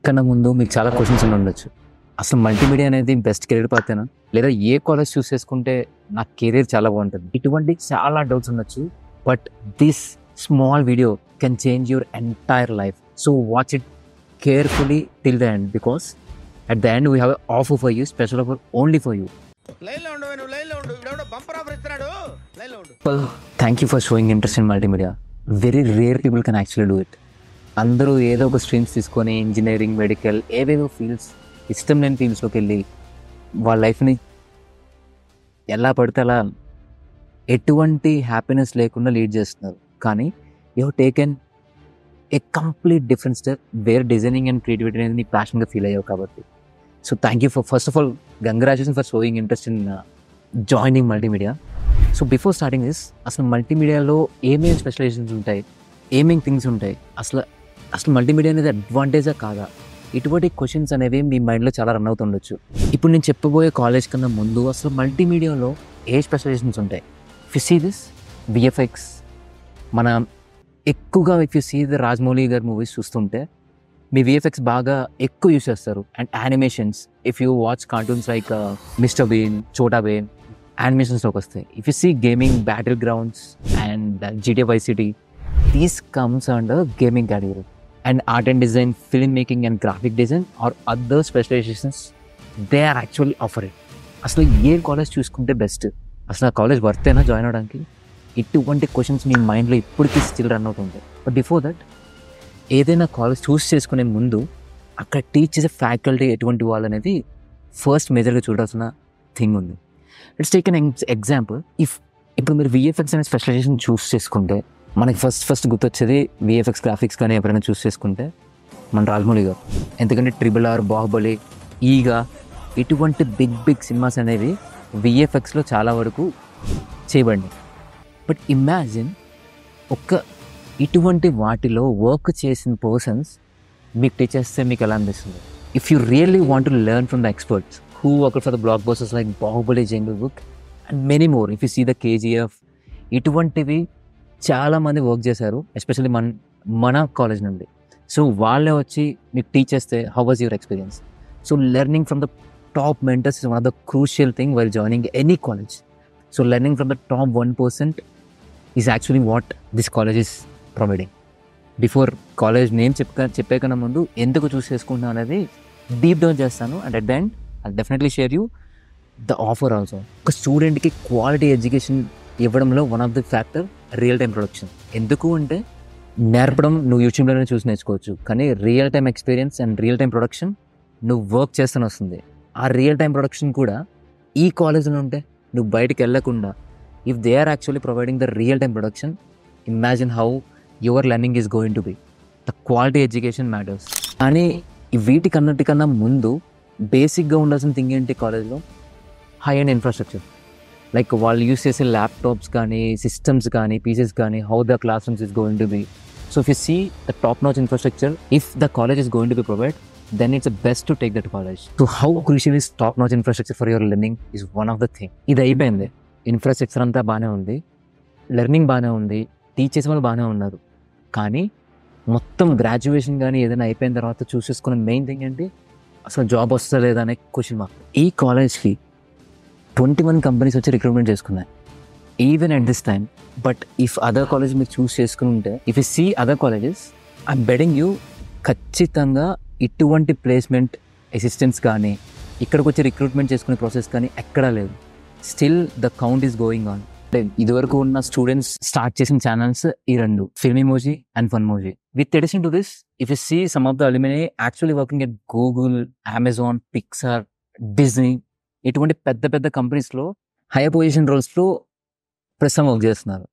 కన్నా ముందు మీకు చాలా క్వశ్చన్స్ ఉండొచ్చు. అసలు మల్టీమీడియా అనేది బెస్ట్ కెరీర్ పాతేనా, లేదా ఏ కాలేజ్ చూస్ చేసుకుంటే నా కెరీర్ చాలా బాగుంటుంది, ఇటువంటి చాలా డౌట్స్ ఉండొచ్చు. But this small video can change your entire life. So watch it carefully till the end, because at the end we have an offer for you, special offer only for you. Well, thank you for showing interest in multimedia. Very rare people can actually do it. అందరూ ఏదో ఒక streams తీసుకొని engineering, medical, ఏవేవో fields, ఇష్టం లేని ఫీల్డ్స్లోకి వెళ్ళి వాళ్ళ లైఫ్ని ఎలా పడితే అలా ఎటువంటి హ్యాపీనెస్ లేకుండా లీడ్ చేస్తున్నారు. కానీ you have taken a complete different step where designing and creativity అనేది నీ ప్యాషన్గా ఫీల్ అయ్యావు. కాబట్టి so thank you first of all, congratulation for showing interest in joining multimedia. So before starting this, అసలు మల్టీమీడియాలో ఏమేమి స్పెషలైజేషన్స్ ఉంటాయి, ఏమేమి థింగ్స్ ఉంటాయి, అసలు మల్టీమీడియా అనేది అడ్వాంటేజా కాదా, ఇటువంటి క్వశ్చన్స్ అనేవి మీ మైండ్లో చాలా రన్ అవుతుండొచ్చు. ఇప్పుడు నేను చెప్పబోయే కాలేజ్ కన్నా ముందు అసలు మల్టీమీడియాలో ఏ స్పెషలైజేషన్స్ ఉంటాయి. If you see this VFX, మన ఎక్కువగా if you see the Rajamouli గారి మూవీస్ చూస్తుంటే మీ విఎఫ్ఎక్స్ బాగా ఎక్కువ యూస్ చేస్తారు. And animations, if you watch cartoons like Mr Bean, Chhota Bheem, యానిమేషన్స్లోకి వస్తాయి. If you see gaming, battle grounds and GTA Vice City, these comes under gaming category. And art and design, film making and graphic design are other specialisations they are actually offering. అసలు ఏ college చూసుకుంటే best, అసలు ఆ college వర్తేనా join అవ్వడానికి, ఇటువంటి questions మీ మైండ్లో ఇప్పటికీ still run అవుతుంటాయి. బట్ బిఫోర్ దట్, ఏదైనా కాలేజ్ చూస్ చేసుకునే ముందు అక్కడ టీచ్ చేసే ఫ్యాకల్టీ ఎటువంటి వాళ్ళు అనేది ఫస్ట్ మేజర్గా చూడాల్సిన థింగ్ ఉంది. Let's take an example. ఇప్పుడు మీరు విఎఫ్ఎక్స్ అనే స్పెషలైజేషన్ చూస్ చేసుకుంటే మనకి ఫస్ట్ గుర్తొచ్చేది విఎఫ్ఎక్స్, గ్రాఫిక్స్ కానీ ఎవరైనా చూస్ చేసుకుంటే మన రాజమౌళి గారు. ఎందుకంటే RRR, బాహుబలి, ఈగా, ఇటువంటి బిగ్ సినిమాస్ అనేవి విఎఫ్ఎక్స్లో చాలా వరకు చేయబడినాయి. బట్ ఇమాజిన్ ఇటువంటి వాటిలో వర్క్ చేసిన పర్సన్స్ మీకు టీచ్ చేస్తే మీకు ఎలా అనిపిస్తుంది? If you really want to learn from the experts who work for the block busters like Baahubali, Jungle Book and many more, if you see the KGF, ఇటువంటివి చాలామంది వర్క్ చేశారు, ఎస్పెషల్లీ మన కాలేజ్ నుండి. సో వాళ్ళే వచ్చి మీకు టీచ్ చేస్తే how was your experience? So learning from the top mentors is one of the crucial thing while joining any college. So learning from the top 1% is actually what this college is providing. Before college name చెప్పే కన్నా ముందు ఎందుకు చూస్ చేసుకుంటున్నా అనేది deep down చేస్తాను. And at the end I definitely share you the offer also. ఒక స్టూడెంట్కి quality education ఇవ్వడంలో one of the factor real time production. ఎందుకు అంటే నేర్పడం నువ్వు యూట్యూబ్లోనే చూసి నేర్చుకోవచ్చు, కానీ real time experience and real time production నువ్వు వర్క్ చేస్తూనే వస్తుంది. ఆ రియల్ టైం ప్రొడక్షన్ కూడా ఈ కాలేజ్లో ఉంటే నువ్వు బయటకు వెళ్ళకుండా, if they are actually providing the real time production, imagine how your learning is going to be. The quality education matters. కానీ వీటికన్నిటికన్నా ముందు బేసిక్గా ఉండాల్సిన థింగ్ ఏంటి కాలేజ్లో? High and infrastructure. లైక్ వాళ్ళు యూస్ చేసే ల్యాప్టాప్స్ కానీ, సిస్టమ్స్ కానీ, పీసెస్ కానీ, how the classrooms is going to be. So if you see the top notch infrastructure, if the college is going to be provide, then it's the best to take that college. So how crucial is top notch infrastructure for your learning is one of the thing. ఇది అయిపోయింది, infrastructure అంతా బాగానే ఉంది, learning బాగానే ఉంది, teachers వాళ్ళు బాగానే ఉన్నారు, కానీ మొత్తం గ్రాడ్యుయేషన్ కానీ ఏదైనా అయిపోయిన తర్వాత చూస్ చేసుకున్న మెయిన్ థింగ్ ఏంటి? అసలు జాబ్ వస్తుందా లేదా అనే క్వశ్చన్ మార్క్. ఈ కాలేజ్కి 21 కంపెనీస్ వచ్చి రిక్రూట్మెంట్ చేసుకున్నాయి even at this time. But if other college మీరు చూస్ చేసుకుంటే, if you see other colleges, I'm betting you ఖచ్చితంగా ఇటువంటి ప్లేస్మెంట్ అసిస్టెంట్స్ కానీ, ఇక్కడికి వచ్చి రిక్రూట్మెంట్ చేసుకునే ప్రాసెస్ కానీ ఎక్కడా లేదు. Still the count is going on. ఇదివరకు ఉన్న స్టూడెంట్స్ స్టార్ట్ చేసిన ఛానల్స్ ఈ రెండు, Filmymoji and Funmoji. With addition to this, if you see some of the alumni actually working at Google, Amazon, Pixar, Disney, ఇటువంటి పెద్ద కంపెనీస్లో హైయర్ పొజిషన్ రోల్స్లో ప్రస్తుతం వర్క్ చేస్తున్నారు.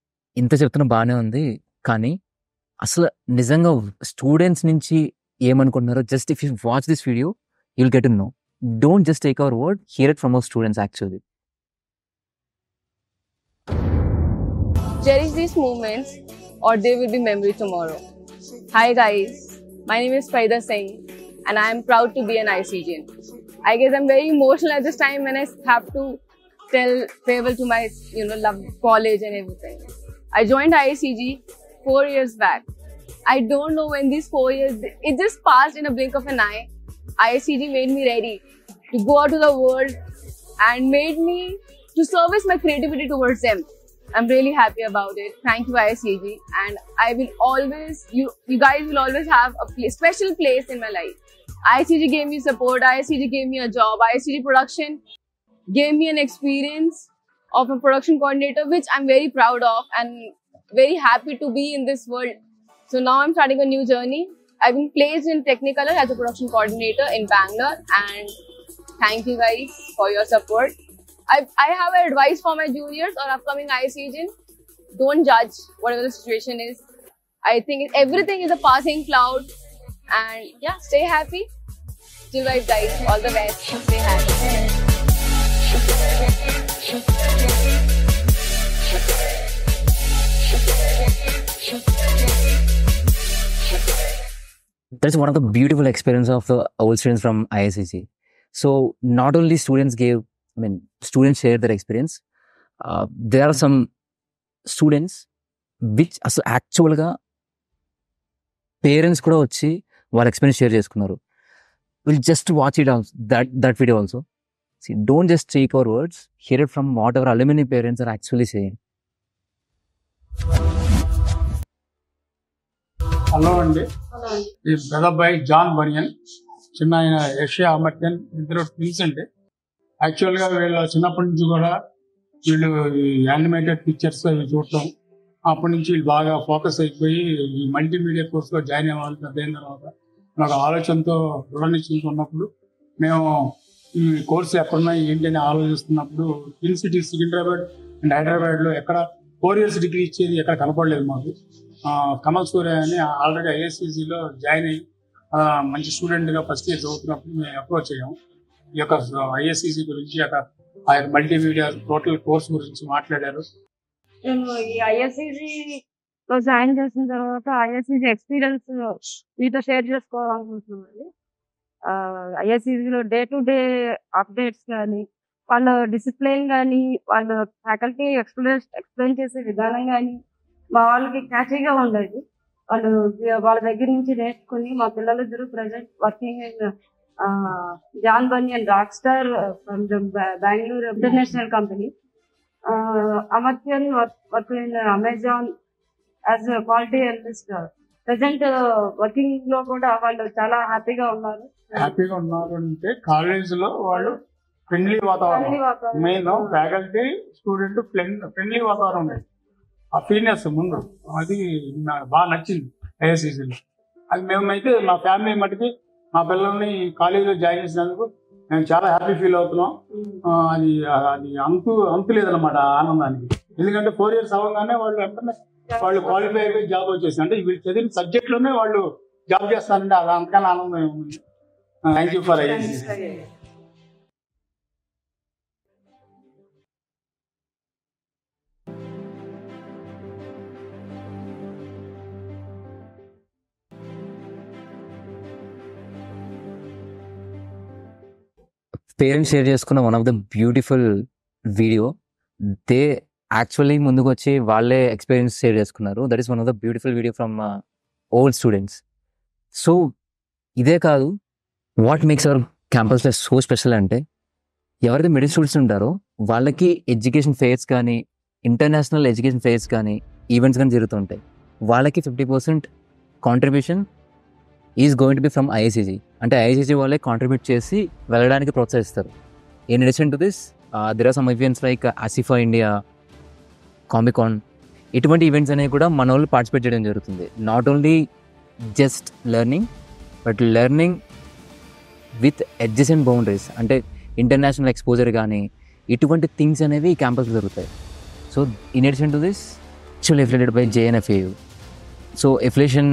ఇంత చెప్తున్నా బాగానే ఉంది, కానీ అసలు నిజంగా స్టూడెంట్స్ నుంచి ఏమనుకుంటున్నారో just if you watch this video you'll get to know. Don't just take our word, here it from our students actually. Cherish these moments or they will be memory tomorrow. Hi guys, my name is Faida Singh and I am proud to be an ICGN. I guess I'm very emotional at this time when I have to tell farewell to my, loved college and everything. I joined ICG 4 years back I don't know when these 4 years, it just passed in a blink of an eye. ISCG made me ready to go out to the world and made me to service my creativity towards them. I'm really happy about it. Thank you, ISCG. And I will always, you guys will always have a special place in my life. ISCG gave me support. ISCG gave me a job. ISCG production gave me an experience of a production coordinator, which I'm very proud of and very happy to be in this world. So now I'm starting a new journey. I've been placed in Technicolor as a production coordinator in Bangalore, and thank you guys for your support. I have advice for my juniors or upcoming ISCG. Don't judge whatever the situation is. I think everything is a passing cloud, and yeah, stay happy. Chill vibe guys, all the best. Stay happy. That's one of the beautiful experience of the old students from ISCG. So not only students students share their experience. There are some students which actual గా parents కూడా వచ్చి వాళ్ళ experience share చేసుకున్నారు. Will just watch it also, that video also. See, don't just take our words, hear it from what our alumni parents are actually saying. Hello అండి, ఈ పెద్దబ్బాయి John బనియన్, చిన్న ఆయన యషియా అమర్తన్, ఇద్దరు ట్విన్స్ అండి. యాక్చువల్గా వీళ్ళ చిన్నప్పటి నుంచి కూడా వీళ్ళు యానిమేటెడ్ పిక్చర్స్ అవి చూడటం, అప్పటి నుంచి వీళ్ళు బాగా ఫోకస్ అయిపోయి ఈ మల్టీమీడియా కోర్సులో జాయిన్ అవ్వాలి. పెద్ద అయిన తర్వాత నాకు ఆలోచనతో దృఢనిశ్చయంతో ఉన్నప్పుడు మేము ఈ కోర్సు ఎక్కడున్నా ఏంటి అని ఆలోచిస్తున్నప్పుడు ట్విన్ సిటీస్ సికింద్రాబాద్ అండ్ హైదరాబాద్లో ఎక్కడ 4 years డిగ్రీ ఇచ్చేది ఎక్కడ కనపడలేదు మాకు. కమల్ సూర్య అని ఆల్రెడీ ఐఎస్సిజిలో జాయిన్ అయ్యి మంచి స్టూడెంట్గా ఫస్ట్ ఇయర్ చదువుతున్నప్పుడు మేము అప్రోచ్ అయ్యాము. ఈ యొక్క ఐఎస్సిజి గురించి ఆ యొక్క మల్టీమీడియా టోటల్ కోర్స్ గురించి మాట్లాడారు. నేను ఈ ఐఎస్సిజిలో జాయిన్ చేసిన తర్వాత ఐఎస్సిజి ఎక్స్పీరియన్స్ మీతో షేర్ చేసుకోవాలనుకుంటున్నాను. ఐఎస్సిజిలో డే టు డే అప్డేట్స్ కానీ, వాళ్ళ డిసిప్లిన్ కానీ, వాళ్ళ ఫ్యాకల్టీ ఎక్స్ప్లెయిన్ చేసే విధానం కానీ మా వాళ్ళకి క్యాచీగా ఉండేది. వాళ్ళ దగ్గర నుంచి నేర్చుకుని మా పిల్లలిద్దరూ present working in John Banyan Rockstar from Bengaluru international company. Amartyan work in Amazon as quality analyst. Present working లో కూడా వాళ్ళు చాలా హ్యాపీగా ఉన్నారు. హ్యాపీగా ఉన్నారు అంటే కాలేజ్ లో వాళ్ళు ఫ్రెండ్లీ వాతావరణం, మెయిన్ ఫ్యాకల్టీ స్టూడెంట్ ఫ్రెండ్లీ వాతావరణం ఉండేది. ఆ ఫీల్నెస్ ముందు అది నాకు బాగా నచ్చింది ఐఎస్సిజిలో. అది మేమైతే మా ఫ్యామిలీ మటుకి మా పిల్లల్ని కాలేజీలో జాయిన్ చేసినందుకు మేము చాలా హ్యాపీ ఫీల్ అవుతున్నాం. అది అది అంతు లేదనమాట ఆనందానికి. ఎందుకంటే 4 years అవ్వగానే వాళ్ళు క్వాలిఫై అయిపోయి జాబ్ వచ్చేసి, అంటే వీళ్ళు చదివిన సబ్జెక్ట్లోనే వాళ్ళు జాబ్ చేస్తారంటే అది అంతకన్నా ఆనందం ఉంది. Thank you for ISCG. Parents share చేసుకున్న one of the beautiful video. They actually ముందుకు వచ్చి వాళ్ళే ఎక్స్పీరియన్స్ షేర్ చేసుకున్నారు. That is one of the beautiful video from old students. So ఇదే కాదు, what makes our campus life so special అంటే ఎవరైతే middle students ఉంటారో వాళ్ళకి ఎడ్యుకేషన్ ఫెయిర్స్ కానీ, ఇంటర్నేషనల్ ఎడ్యుకేషన్ ఫెయిర్స్ కానీ, ఈవెంట్స్ కానీ జరుగుతుంటాయి. వాళ్ళకి 50% contribution is going to be from ISCG. అంటే ఐఎస్సిజి వాళ్ళే కాంట్రిబ్యూట్ చేసి వెళ్ళడానికి ప్రోత్సహిస్తారు. In addition to this there are some events like ASIFA India, Comic Con, ఇటువంటి ఈవెంట్స్ అనేవి కూడా మన వాళ్ళు పార్టిసిపేట్ చేయడం జరుగుతుంది. Not only just learning, but learning with adjacent boundaries. అంటే ఇంటర్నేషనల్ ఎక్స్పోజర్ కానీ ఇటువంటి థింగ్స్ అనేవి ఈ క్యాంపస్లో జరుగుతాయి. So in addition to this actually affiliated by JNFAU. So affiliation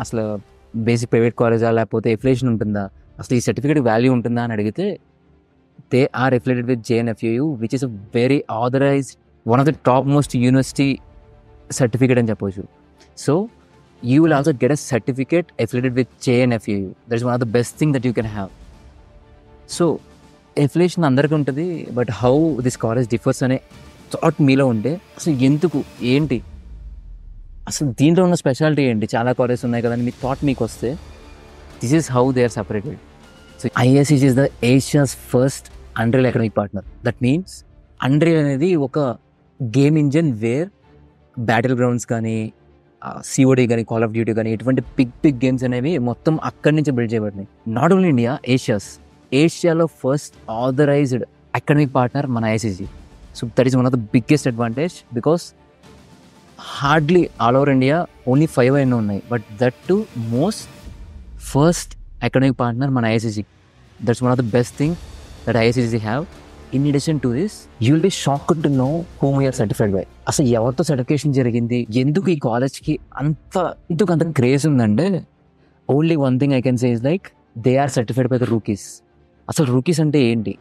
అసలు బేసిక్ ప్రైవేట్ కాలేజా లేకపోతే ఎఫిలియేషన్ ఉంటుందా, అసలు ఈ సర్టిఫికేట్ వాల్యూ ఉంటుందా అని అడిగితే they are affiliated with JNFAU, which is a very authorised one of the top most university certificate అని చెప్పవచ్చు. So you will also get a certificate affiliated with JNFAU. That is one of the best thing that you can have. So affiliation అందరికీ ఉంటుంది, but how this college differs అనే thought మీలో ఉంటే అసలు ఎందుకు ఏంటి అసలు దీంట్లో ఉన్న స్పెషాలిటీ ఏంటి, చాలా కాలేజెస్ ఉన్నాయి కదండి, మీ థాట్ మీకు వస్తే this is how they are separated. So ISEG is the Asia's first Unreal academic partner. That means Unreal అనేది ఒక game engine where battle grounds కానీ సిఓడి కానీ కాల్ ఆఫ్ డ్యూటీ కానీ ఇటువంటి బిగ్ గేమ్స్ అనేవి మొత్తం అక్కడి నుంచి బిల్డ్ చేయబడినాయి. నాట్ ఓన్లీ ఇండియా, ఏషియాలో ఫస్ట్ ఆథరైజ్డ్ అకాడమిక్ పార్ట్నర్ మన ISEG. So that is one of the biggest advantage because hardly all over India only 5 అయినా ఉన్నాయి, but that to most first academic partner మన ISCG. That's one of the best thing that ISCG have. In addition to this, you will be shocked to know whom we are certified by. అసలు ఎవరితో certification జరిగింది, ఎందుకు ఈ కాలేజ్కి అంత craze ఉందంటే only one thing I can say is like they are certified by the Rookies. అసలు Rookies అంటే ఏంటి?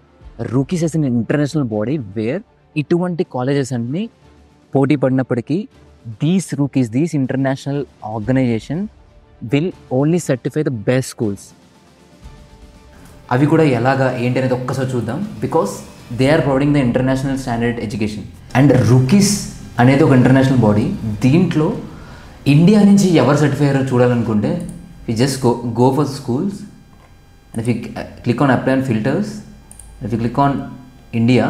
Rookies is an international body where ఇటువంటి కాలేజెస్ అన్ని పోటీ పడినప్పటికీ these Rookies, these international organization will only certify the best schools. అవి కూడా ఎలాగా ఏంటి అనేది ఒక్కసారి చూద్దాం. Because they are providing the international standard education and Rookies అనేది ఒక ఇంటర్నేషనల్ బాడీ. దీంట్లో ఇండియా నుంచి ఎవరు సర్టిఫై అయ్యారో చూడాలనుకుంటే we just go for schools and if you click on apply and filters, if you click on India,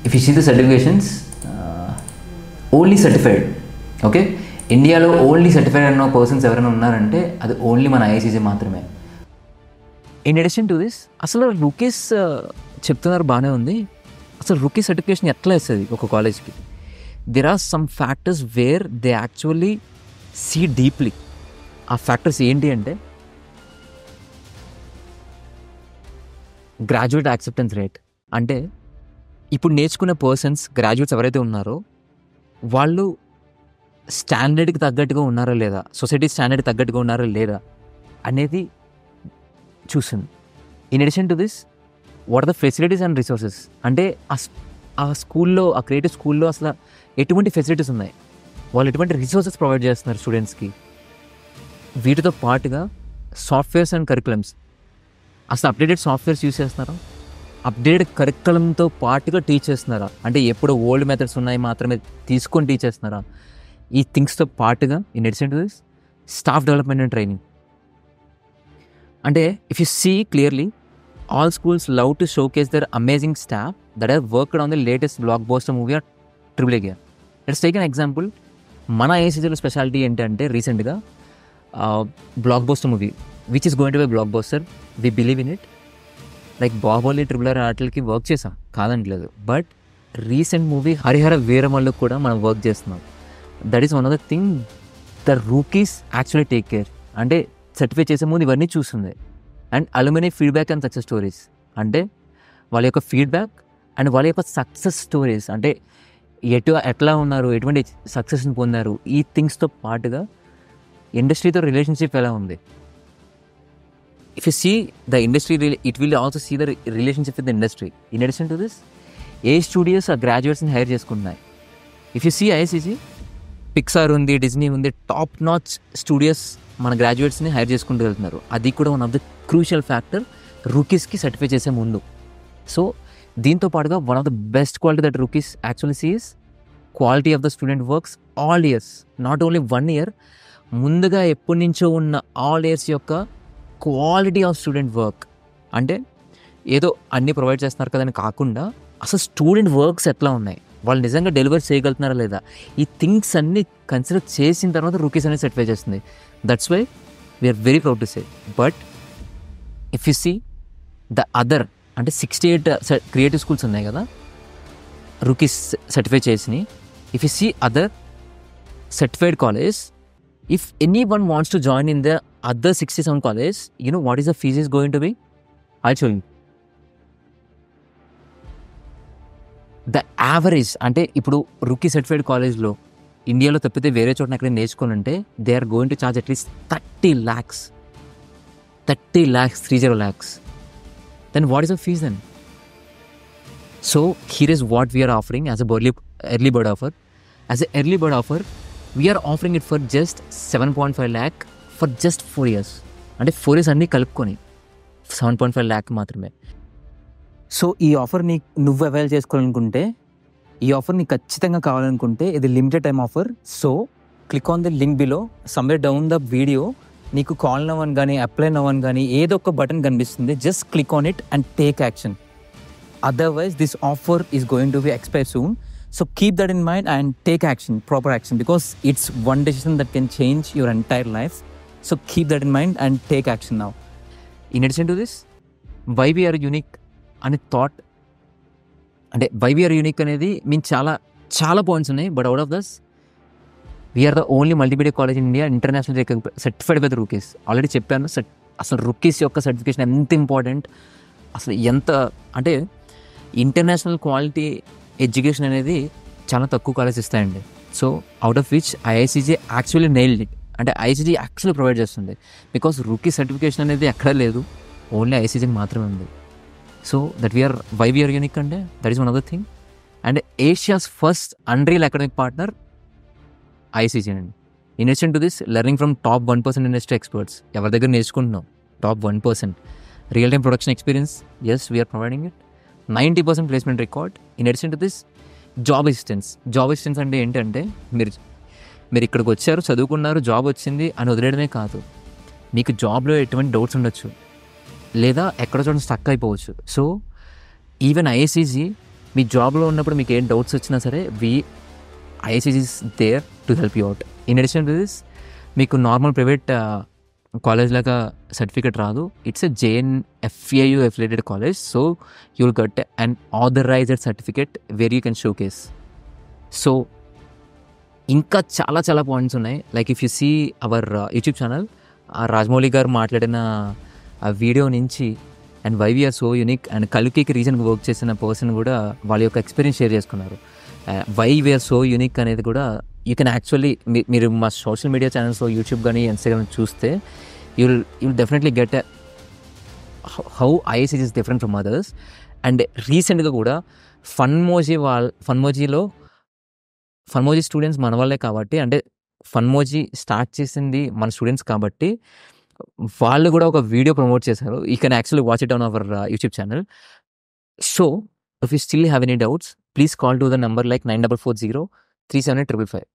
if you see the certifications only certified. Okay, ఇండియాలో only certified అన్న persons ఎవరైనా ఉన్నారంటే అది only మన ఐఎస్సీజీ మాత్రమే. In addition to this, అసలు రూకీస్ చెప్తున్నారు బాగానే ఉంది, అసలు రూకీ సర్టిఫికేషన్ ఎట్లా ఇస్తుంది ఒక కాలేజ్కి? There are some factors where they actually see deeply. ఆ ఫ్యాక్టర్స్ ఏంటి అంటే గ్రాడ్యుయేట్ యాక్సెప్టెన్స్ రేట్. అంటే ఇప్పుడు నేర్చుకునే పర్సన్స్, గ్రాడ్యుయేట్స్ ఎవరైతే ఉన్నారో వాళ్ళు స్టాండర్డ్కి తగ్గట్టుగా ఉన్నారా లేదా, సొసైటీ స్టాండర్డ్కి తగ్గట్టుగా ఉన్నారా లేదా అనేది చూస్తుంది. In addition to this, what are the facilities and resources. అంటే ఆ స్కూల్లో, ఆ క్రియేటివ్ స్కూల్లో అసలు ఎటువంటి ఫెసిలిటీస్ ఉన్నాయి, వాళ్ళు ఎటువంటి రిసోర్సెస్ ప్రొవైడ్ చేస్తున్నారు స్టూడెంట్స్కి. వీటితో పాటుగా సాఫ్ట్వేర్స్ అండ్ కరికులమ్స్, అసలు అప్డేటెడ్ సాఫ్ట్వేర్స్ యూస్ చేస్తున్నారా, అప్డేటెడ్ కరికులంతో పాటుగా టీచ్ చేస్తున్నారా, అంటే ఎప్పుడు ఓల్డ్ మెథడ్స్ ఉన్నాయి మాత్రమే తీసుకొని టీచ్ చేస్తున్నారా, ఈ థింగ్స్తో పాటుగా in addition to this staff development and training. అంటే if you see clearly, all schools love to showcase their amazing staff that have worked on the latest blockbuster movie or triple A game. Let's take an example. మన ఐఎస్సీజీలో speciality ఏంటంటే రీసెంట్గా blockbuster movie which is going to be blockbuster, we believe in it. Like Baahubali, triple R వాటికి work చేసాం కాదంటలేదు, but recent movie Harihara వీరమల్లుకు కూడా మనం వర్క్ చేస్తున్నాం. That is one of the thing the Rookies actually take care. అంటే certify చేసే ముందు ఇవన్నీ చూస్తుంది. And alumni feedback and success stories, అంటే వాళ్ళ యొక్క ఫీడ్బ్యాక్ అండ్ వాళ్ళ యొక్క సక్సెస్ స్టోరీస్, అంటే ఎట్లా ఉన్నారు, ఎటువంటి సక్సెస్ని పొందారు, ఈ థింగ్స్తో పాటుగా ఇండస్ట్రీతో రిలేషన్షిప్ ఎలా ఉంది. If you see the industry, it will also see the relationship with the industry. In addition to this, ఏ స్టూడియోస్ ఆ గ్రాడ్యుయేట్స్ని హైర్ చేసుకుంటున్నాయి. If you see ISCG, Pixar ఉంది, డిజ్నీ ఉంది, టాప్ నాచ్ స్టూడియోస్ మన గ్రాడ్యుయేట్స్ని హైర్ చేసుకుంటూ వెళ్తున్నారు. అది కూడా one of the crucial factor రూకీస్కి సర్టిఫై చేసే ముందు. సో దీంతో పాటుగా one of the best quality that Rookies actually sees quality of the student works all years, not only 1 year, ముందుగా ఎప్పటి నుంచో ఉన్న ఆల్ ఇయర్స్ యొక్క క్వాలిటీ ఆఫ్ స్టూడెంట్ వర్క్. అంటే ఏదో అన్నీ ప్రొవైడ్ చేస్తున్నారు కదని కాకుండా అసలు స్టూడెంట్ వర్క్స్ ఎట్లా ఉన్నాయి, వాళ్ళు నిజంగా డెలివర్ చేయగలుగుతున్నారా లేదా, ఈ థింగ్స్ అన్నీ కన్సిడర్ చేసిన తర్వాత రూకీస్ అనేది సర్టిఫై చేస్తుంది. That's why we're very proud to say. But if you see the other, అంటే 68 క్రియేటివ్ స్కూల్స్ ఉన్నాయి కదా రూకీస్ సర్టిఫై చేసినాయి. If you see other certified college, if anyone wants to join in the other 67 college, you know what is the fees is going to be? I'll show you. The average, అంటే ఇప్పుడు rookie certified కాలేజ్లో ఇండియాలో తప్పితే వేరే చోట ఎక్కడ నేర్చుకోవాలంటే they are going to charge at least 30 lakhs. 30 lakhs. Then what is the fees then? So here is what we are offering as a early bird offer. As an early bird offer, we are offering it for just 7.5 lakh for just 4 years. అంటే 4 years అన్నీ కలుపుకొని 7.5 lakh మాత్రమే. So ఈ ఆఫర్ని నువ్వు avail చేసుకోవాలనుకుంటే, ఈ offer నీకు ఖచ్చితంగా కావాలనుకుంటే ఇది limited time offer. So click on the link below. Somewhere down the video నీకు కాల్ నవ్ అని కానీ అప్లై నవ్ అని కానీ ఏదో ఒక బటన్ కనిపిస్తుంది. Just click on it and take action. Otherwise this offer is going to be expire soon. So keep that in mind and take action, proper action, because it's one decision that can change your entire life. So keep that in mind and take action now. In addition to this, why we are unique అనే thought, అంటే why we are unique అనేది mean చాలా చాలా points ఉన్నాయి. But out of this, we are the only multimedia college in India international certified by the Rookies. Already చెప్పాను అసలు రూకీస్ యొక్క certification ఎంత ఇంపార్టెంట్, అసలు ఎంత అంటే ఇంటర్నేషనల్ క్వాలిటీ ఎడ్యుకేషన్ అనేది చాలా తక్కువ కాలేజ్ ఇస్తాయండి. So out of which IICG actually nailed it. అంటే ఐఐసిజీ యాక్చువల్లీ ప్రొవైడ్ చేస్తుంది. బికాస్ రూకీ సర్టిఫికేషన్ అనేది ఎక్కడ లేదు, ఓన్లీ ఐఐసిజీకి మాత్రమే ఉంది. So that we are why we are unique అంటే that is one other thing. And Asia's first Unreal academic partner IICG అండి. In addition to this, learning from top 1% industry experts. ఎవరి దగ్గర నేర్చుకుంటున్నాం? Top 1%. Real time production experience, yes we are providing it. 90% placement record. In addition to this, job assistance. Job assistance అంటే ఏంటంటే మీరు ఇక్కడికి వచ్చారు, చదువుకున్నారు, జాబ్ వచ్చింది అని వదిలేయడమే కాదు, మీకు జాబ్లో ఎటువంటి డౌట్స్ ఉండొచ్చు, లేదా ఎక్కడ చూడండి స్టక్ అయిపోవచ్చు. సో ఈవెన్ ఐఐసిజీ మీ జాబ్లో ఉన్నప్పుడు మీకు ఏం డౌట్స్ వచ్చినా సరే, IICG is there to help you out. In addition to this, మీకు నార్మల్ ప్రైవేట్ కాలేజ్ లాగా సర్టిఫికేట్ రాదు. It's a JNFAU affiliated college. So you will get an authorised certificate where you can showcase. So ఇంకా చాలా చాలా points ఉన్నాయి. Like if you see our YouTube channel, Rajamouli garu మాట్లాడిన ఆ video నుంచి and why we're so unique and కల్కికి reason work చేసిన person కూడా వాళ్ళ యొక్క ఎక్స్పీరియన్స్ షేర్ చేసుకున్నారు. వై వీఆర్ సో యూనిక్ అనేది కూడా యూ కెన్ యాక్చువల్లీ మీరు మా సోషల్ మీడియా ఛానల్స్లో యూట్యూబ్ కానీ ఇన్స్టాగ్రామ్ చూస్తే you'll definitely get how IICG is different from others. And రీసెంట్గా కూడా ఫన్మోజీలో ఫన్మోజీ స్టూడెంట్స్ మన వాళ్ళే కాబట్టి, అంటే ఫన్మోజీ స్టార్ట్ చేసింది మన స్టూడెంట్స్ కాబట్టి వాళ్ళు కూడా ఒక వీడియో ప్రమోట్ చేశారు. You can actually watch it on hour YouTube channel. So if you still have any doubts, please call to the number like 9440 378 555.